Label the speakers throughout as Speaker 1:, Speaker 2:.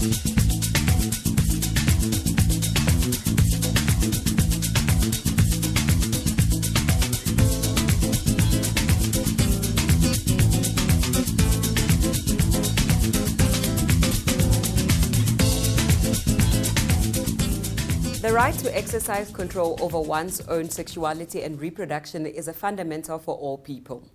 Speaker 1: The right to exercise control over one's own sexuality and reproduction is a fundamental for all people.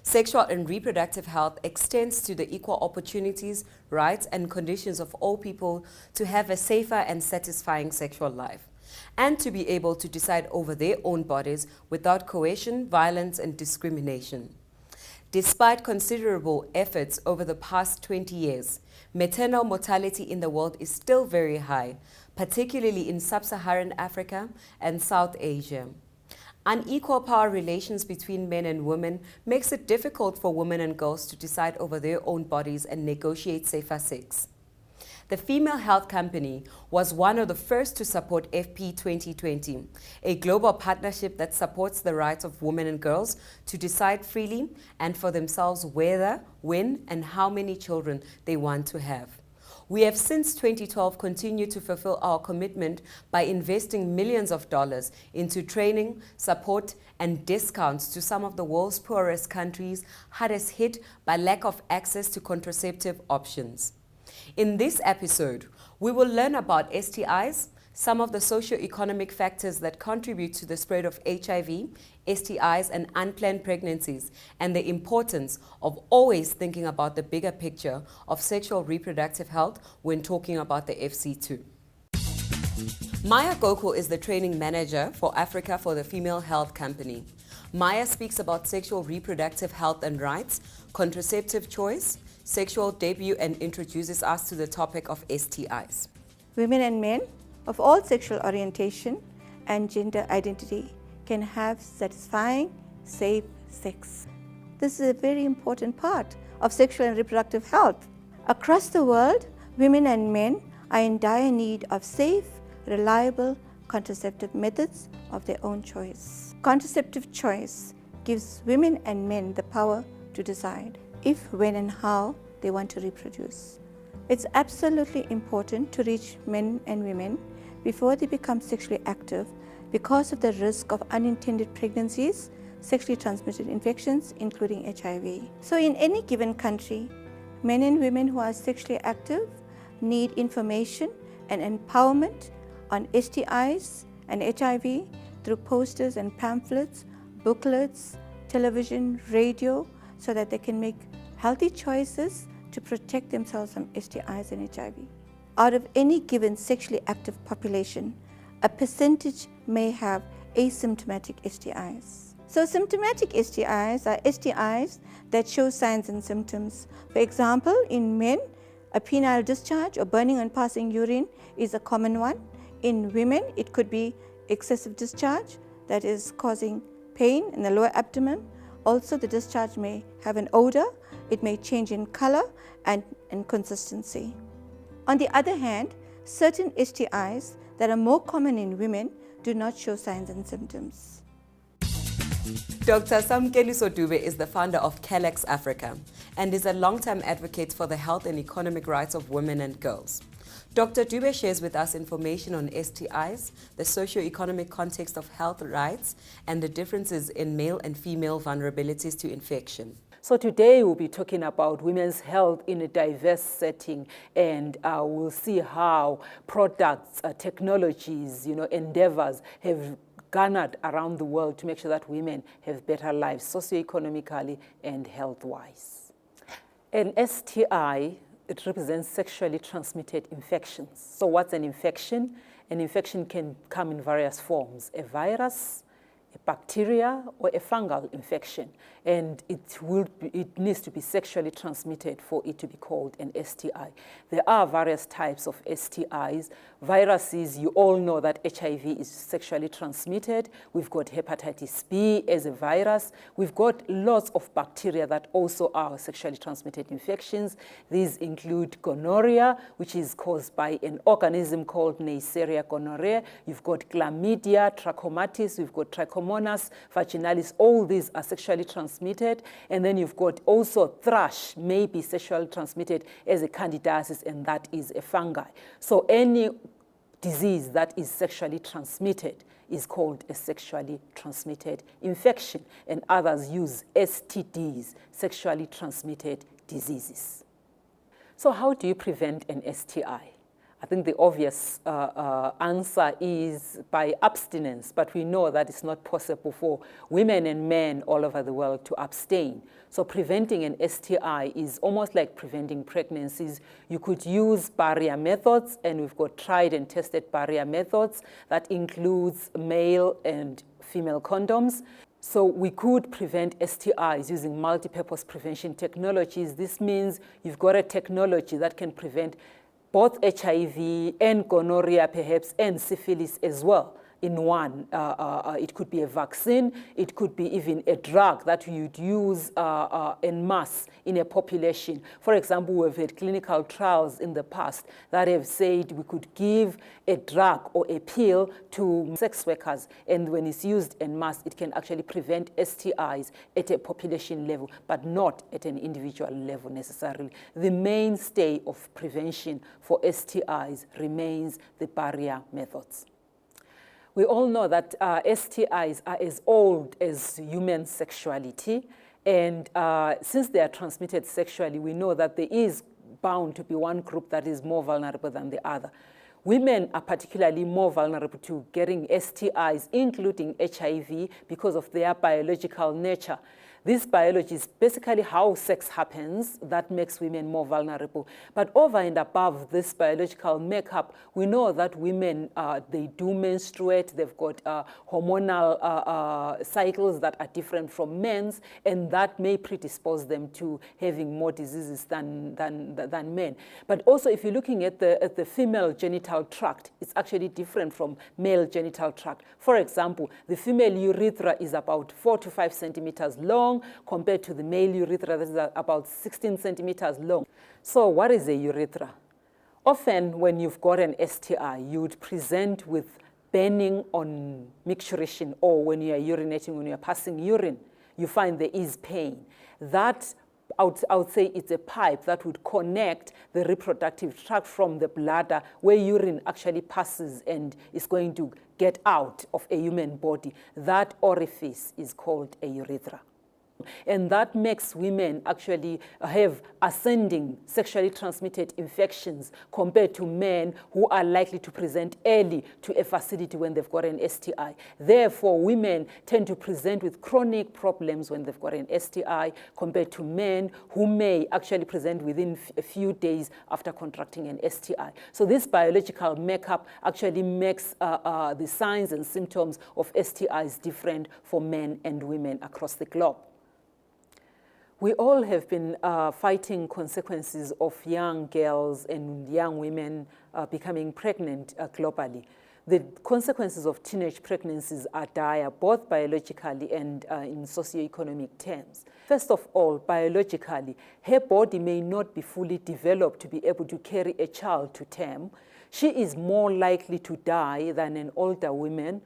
Speaker 1: Sexual and reproductive health extends to the equal opportunities, rights, and conditions of all people to have a safer and satisfying sexual life, and to be able to decide over their own bodies without coercion, violence, and discrimination. Despite considerable efforts over the past 20 years, maternal mortality in the world is still very high, particularly in sub-Saharan Africa and South Asia. Unequal power relations between men and women makes it difficult for women and girls to decide over their own bodies and negotiate safer sex. The Female Health Company was one of the first to support FP 2020, a global partnership that supports the rights of women and girls to decide freely and for themselves whether, when, and how many children they want to have. We have since 2012 continued to fulfill our commitment by investing millions of dollars into training, support, and discounts to some of the world's poorest countries hardest hit by lack of access to contraceptive options. In this episode, we will learn about STIs, some of the socio-economic factors that contribute to the spread of HIV, STIs, and unplanned pregnancies, and the importance of always thinking about the bigger picture of sexual reproductive health when talking about the FC2. Maya Gokul is the training manager for Africa for the Female Health Company. Maya speaks about sexual reproductive health and rights, contraceptive choice, sexual debut, and introduces us to the topic of STIs.
Speaker 2: Women and men of all sexual orientation and gender identity can have satisfying, safe sex. This is a very important part of sexual and reproductive health. Across the world, women and men are in dire need of safe, reliable contraceptive methods of their own choice. Contraceptive choice gives women and men the power to decide if, when, and how they want to reproduce. It's absolutely important to reach men and women before they become sexually active because of the risk of unintended pregnancies, sexually transmitted infections, including HIV. So in any given country, men and women who are sexually active need information and empowerment on STIs and HIV through posters and pamphlets, booklets, television, radio, so that they can make healthy choices to protect themselves from STIs and HIV. Out of any given sexually active population, a percentage may have asymptomatic STIs. So symptomatic STIs are STIs that show signs and symptoms. For example, in men, a penile discharge or burning and passing urine is a common one. In women, it could be excessive discharge that is causing pain in the lower abdomen. Also, the discharge may have an odor. It may change in color and in consistency. On the other hand, certain STIs that are more common in women do not show signs and symptoms.
Speaker 1: Dr. Samukeliso Dube is the founder of Calex Africa and is a long-time advocate for the health and economic rights of women and girls. Dr. Dube shares with us information on STIs, the socio-economic context of health rights, and the differences in male and female vulnerabilities to infection.
Speaker 3: So today we'll be talking about women's health in a diverse setting, and we'll see how products, technologies, endeavors have garnered around the world to make sure that women have better lives socioeconomically and health-wise. An STI, it represents sexually transmitted infections. So what's an infection? An infection can come in various forms: a virus, a bacteria, or a fungal infection. And it needs to be sexually transmitted for it to be called an STI. There are various types of STIs. Viruses, you all know that HIV is sexually transmitted. We've got hepatitis B as a virus. We've got lots of bacteria that also are sexually transmitted infections. These include gonorrhea, which is caused by an organism called Neisseria gonorrhoeae. You've got chlamydia, trachomatis. We've got trichomonas Trichomonas vaginalis, all these are sexually transmitted. And then you've got also thrush may be sexually transmitted as a candidiasis, and that is a fungi. So any disease that is sexually transmitted is called a sexually transmitted infection, and others use STDs, sexually transmitted diseases. So how do you prevent an STI? I think the obvious answer is by abstinence, but we know that it's not possible for women and men all over the world to abstain. So preventing an STI is almost like preventing pregnancies. You could use barrier methods, and we've got tried and tested barrier methods that includes male and female condoms. So we could prevent STIs using multi-purpose prevention technologies. This means you've got a technology that can prevent both HIV and gonorrhea perhaps, and syphilis as well in one. It could be a vaccine, it could be even a drug that you'd use en masse in a population. For example, we've had clinical trials in the past that have said we could give a drug or a pill to sex workers, and when it's used en masse, it can actually prevent STIs at a population level, but not at an individual level necessarily. The mainstay of prevention for STIs remains the barrier methods. We all know that STIs are as old as human sexuality, and since they are transmitted sexually, we know that there is bound to be one group that is more vulnerable than the other. Women are particularly more vulnerable to getting STIs, including HIV, because of their biological nature. This biology is basically how sex happens that makes women more vulnerable. But over and above this biological makeup, we know that women, they do menstruate, they've got hormonal cycles that are different from men's, and that may predispose them to having more diseases than men. But also, if you're looking at the female genital tract, it's actually different from male genital tract. For example, the female urethra is about 4 to 5 centimeters long, compared to the male urethra that is about 16 centimeters long. So what is a urethra? Often when you've got an STI, you would present with burning on micturition, or when you are urinating, when you are passing urine, you find there is pain. That, I would say it's a pipe that would connect the reproductive tract from the bladder, where urine actually passes and is going to get out of a human body. That orifice is called a urethra. And that makes women actually have ascending sexually transmitted infections compared to men who are likely to present early to a facility when they've got an STI. Therefore, women tend to present with chronic problems when they've got an STI compared to men who may actually present within a few days after contracting an STI. So this biological makeup actually makes the signs and symptoms of STIs different for men and women across the globe. We all have been fighting consequences of young girls and young women becoming pregnant globally. The consequences of teenage pregnancies are dire, both biologically and in socioeconomic terms. First of all, biologically, her body may not be fully developed to be able to carry a child to term. She is more likely to die than an older woman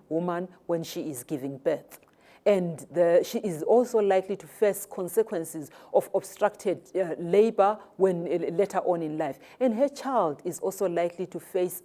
Speaker 3: when she is giving birth. And she is also likely to face consequences of obstructed labor later on in life. And her child is also likely to face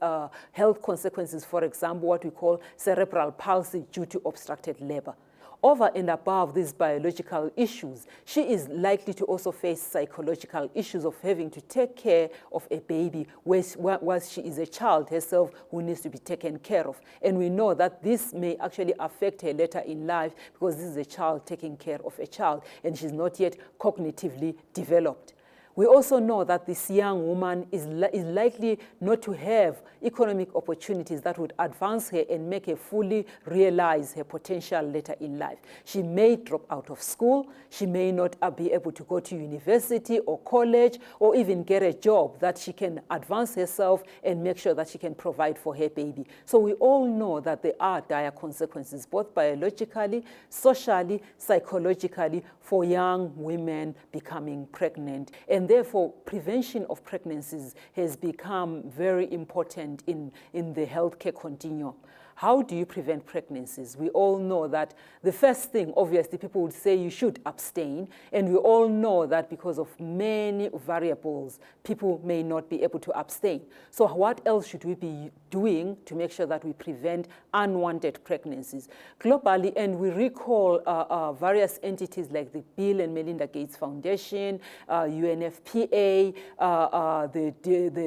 Speaker 3: health consequences, for example, what we call cerebral palsy due to obstructed labor. Over and above these biological issues, she is likely to also face psychological issues of having to take care of a baby whilst she is a child herself who needs to be taken care of. And we know that this may actually affect her later in life because this is a child taking care of a child and she's not yet cognitively developed. We also know that this young woman is likely not to have economic opportunities that would advance her and make her fully realize her potential later in life. She may drop out of school, she may not be able to go to university or college or even get a job that she can advance herself and make sure that she can provide for her baby. So we all know that there are dire consequences, both biologically, socially, psychologically, for young women becoming pregnant. And therefore, prevention of pregnancies has become very important in the healthcare continuum. how do you prevent pregnancies? We all know that the first thing, obviously, people would say you should abstain. And we all know that because of many variables, people may not be able to abstain. So what else should we be doing to make sure that we prevent unwanted pregnancies? Globally, and we recall various entities like the Bill and Melinda Gates Foundation, UNFPA,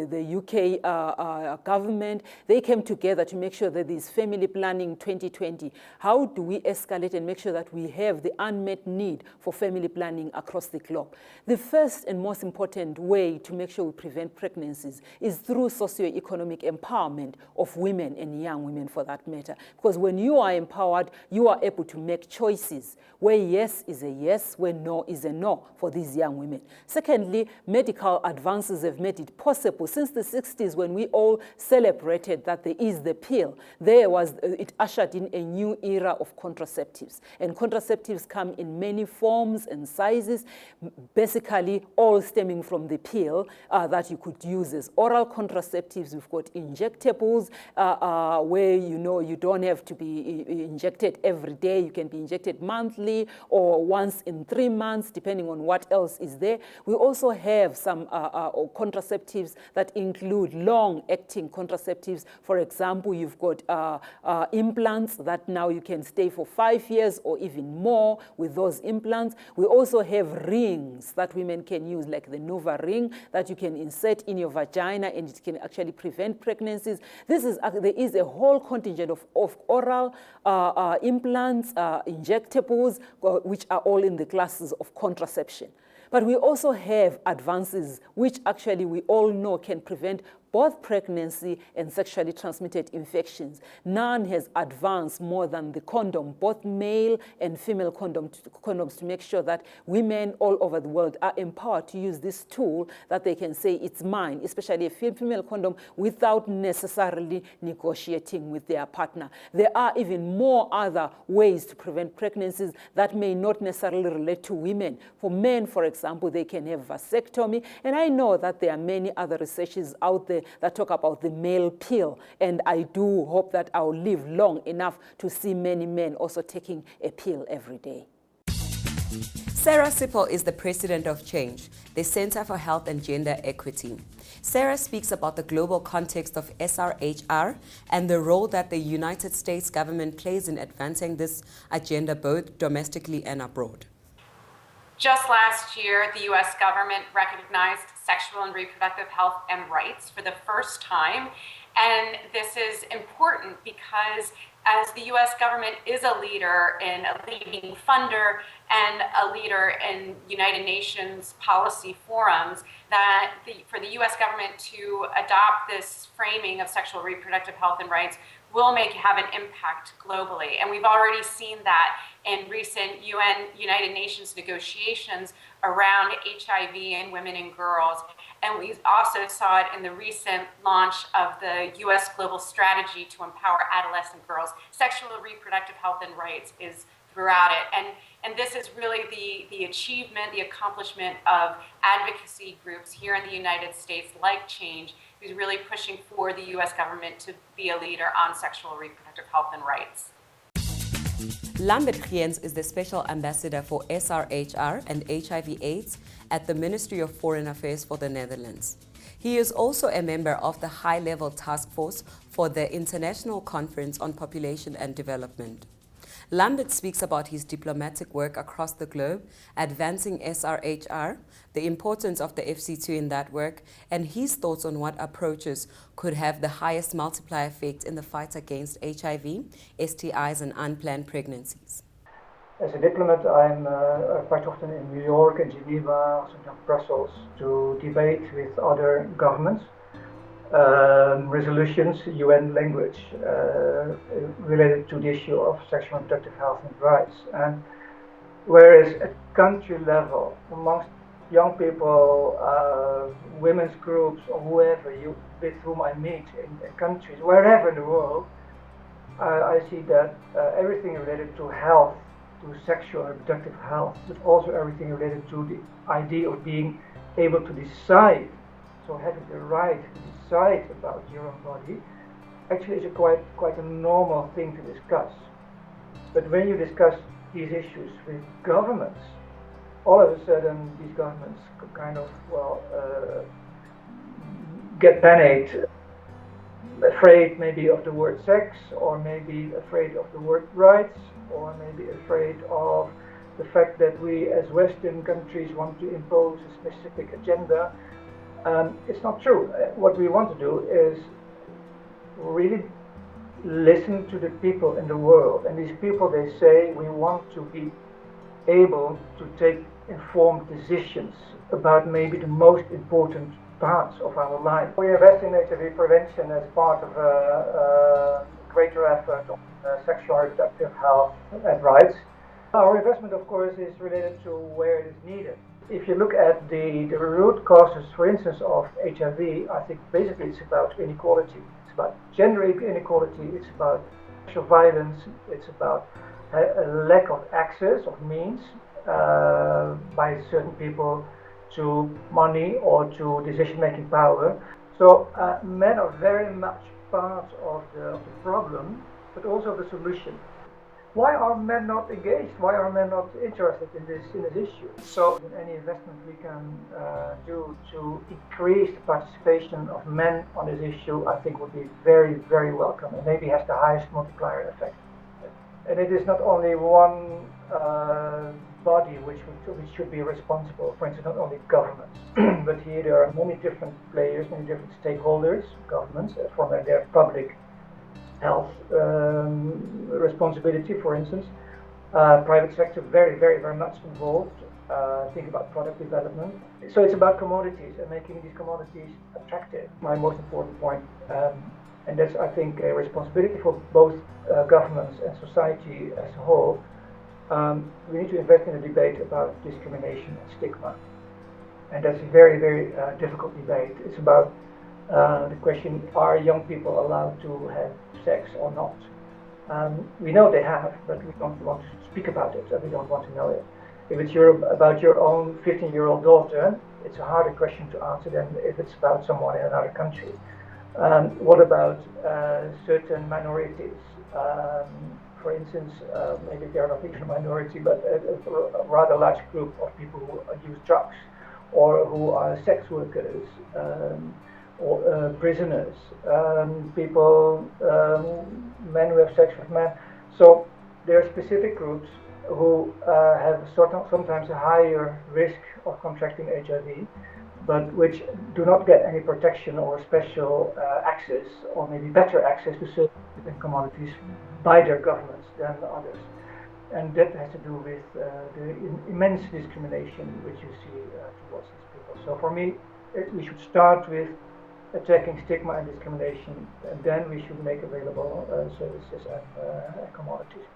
Speaker 3: the UK government, they came together to make sure that this Family Planning 2020, how do we escalate and make sure that we have the unmet need for family planning across the globe? The first and most important way to make sure we prevent pregnancies is through socioeconomic empowerment of women and young women for that matter. Because when you are empowered, you are able to make choices where yes is a yes, where no is a no for these young women. Secondly, medical advances have made it possible. Since the 60s, when we all celebrated that there is the pill, it ushered in a new era of contraceptives. And contraceptives come in many forms and sizes, basically all stemming from the pill that you could use as oral contraceptives. We've got injectables where you don't have to be injected every day. You can be injected monthly or once in 3 months, depending on what else is there. We also have some contraceptives that include long-acting contraceptives. For example, you've got implants that now you can stay for 5 years or even more with those implants. We also have rings that women can use, like the Nova ring that you can insert in your vagina, and it can actually prevent pregnancies. There is a whole contingent of oral implants, injectables, which are all in the classes of contraception. But we also have advances which actually we all know can prevent both pregnancy and sexually transmitted infections. None has advanced more than the condom, both male and female condoms, to make sure that women all over the world are empowered to use this tool that they can say it's mine, especially a female condom, without necessarily negotiating with their partner. There are even more other ways to prevent pregnancies that may not necessarily relate to women. For men, for example, they can have vasectomy, and I know that there are many other researches out there that talk about the male pill, and I do hope that I'll live long enough to see many men also taking a pill every day.
Speaker 1: Serra Sippel is the president of Change, the Center for Health and Gender Equity. Serra speaks about the global context of SRHR and the role that the United States government plays in advancing this agenda both domestically and abroad.
Speaker 4: Just last year, the US government recognized sexual and reproductive health and rights for the first time. And this is important because as the US government is a leader and a leading funder and a leader in United Nations policy forums, that for the US government to adopt this framing of sexual reproductive health and rights will have an impact globally. And we've already seen that in recent United Nations negotiations around HIV in women and girls. And we also saw it in the recent launch of the US Global Strategy to Empower Adolescent Girls. Sexual and reproductive health and rights is throughout it. And this is really the achievement, the accomplishment of advocacy groups here in the United States, like Change, who's really pushing for the US government to be a leader on sexual and reproductive health and rights.
Speaker 1: Lambert Grijns is the Special Ambassador for SRHR and HIV/AIDS at the Ministry of Foreign Affairs for the Netherlands. He is also a member of the High-Level Task Force for the International Conference on Population and Development. Lambert speaks about his diplomatic work across the globe, advancing SRHR, the importance of the FC2 in that work, and his thoughts on what approaches could have the highest multiplier effect in the fight against HIV, STIs, and unplanned pregnancies.
Speaker 5: As a diplomat, I'm quite often in New York and Geneva, sometimes Brussels, to debate with other governments. Resolutions, UN language, related to the issue of sexual and reproductive health and rights. And whereas at country level, amongst young people, women's groups, or whoever with whom I meet in countries, wherever in the world, I see that everything related to health, to sexual and reproductive health, but also everything related to the idea of being able to decide, so having the right to decide about your own body, actually is quite a normal thing to discuss. But when you discuss these issues with governments, all of a sudden these governments kind of, get panicked, afraid maybe of the word sex, or maybe afraid of the word rights, or maybe afraid of the fact that we as Western countries want to impose a specific agenda. It's not true. What we want to do is really listen to the people in the world, and these people, they say, we want to be able to take informed decisions about maybe the most important parts of our life. We invest in HIV prevention as part of a greater effort on sexual and reproductive health and rights. Our investment, of course, is related to where it is needed. If you look at the root causes, for instance, of HIV, I think basically it's about inequality. It's about gender inequality, it's about sexual violence, it's about a lack of access of means by certain people to money or to decision-making power. So men are very much part of the problem, but also the solution. Why are men not engaged? Why are men not interested in this issue? So any investment we can do to increase the participation of men on this issue, I think would be very, very welcome, and maybe has the highest multiplier effect. And it is not only one body which should be responsible, for instance, not only governments, but here there are many different players, many different stakeholders, governments, from their public health responsibility, for instance. Private sector very, very, very much involved. Think about product development. So it's about commodities and making these commodities attractive. My most important point, and that's, I think, a responsibility for both governments and society as a whole. We need to invest in a debate about discrimination and stigma. And that's a very, very difficult debate. It's about the question, are young people allowed to have sex or not? We know they have, but we don't want to speak about it, and we don't want to know it. If it's about your own 15-year-old daughter, it's a harder question to answer than if it's about someone in another country. What about certain minorities? For instance, maybe they're not even a minority, but a rather large group of people who use drugs, or who are sex workers, or prisoners, people, men who have sex with men. So there are specific groups who have sometimes a higher risk of contracting HIV, but which do not get any protection or special access, or maybe better access to certain commodities by their governments than others. And that has to do with the immense discrimination which you see towards these people. So for me, we should start with attacking stigma and discrimination, and then we should make available services and commodities.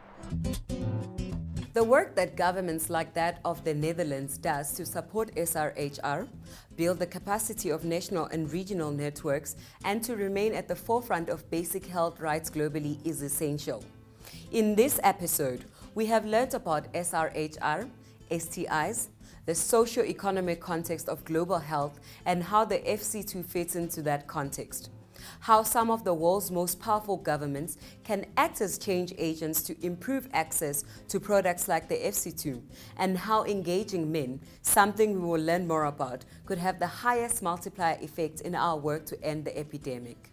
Speaker 1: The work that governments like that of the Netherlands does to support SRHR, build the capacity of national and regional networks, and to remain at the forefront of basic health rights globally is essential. In this episode, we have learned about SRHR, STIs, the socio-economic context of global health, and how the FC2 fits into that context. How some of the world's most powerful governments can act as change agents to improve access to products like the FC2, and how engaging men, something we will learn more about, could have the highest multiplier effect in our work to end the epidemic.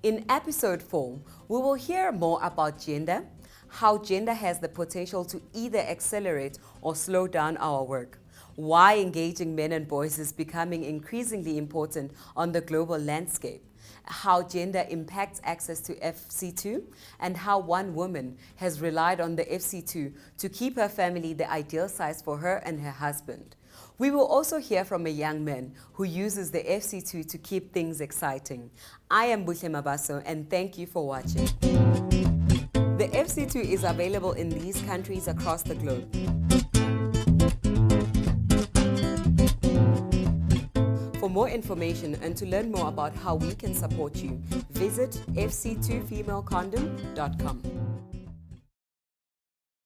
Speaker 1: In episode 4, we will hear more about gender, how gender has the potential to either accelerate or slow down our work, why engaging men and boys is becoming increasingly important on the global landscape, how gender impacts access to FC2, and how one woman has relied on the FC2 to keep her family the ideal size for her and her husband. We will also hear from a young man who uses the FC2 to keep things exciting. I am Buhle Mabaso, and thank you for watching. The FC2 is available in these countries across the globe. For more information and to learn more about how we can support you, visit fc2femalecondom.com.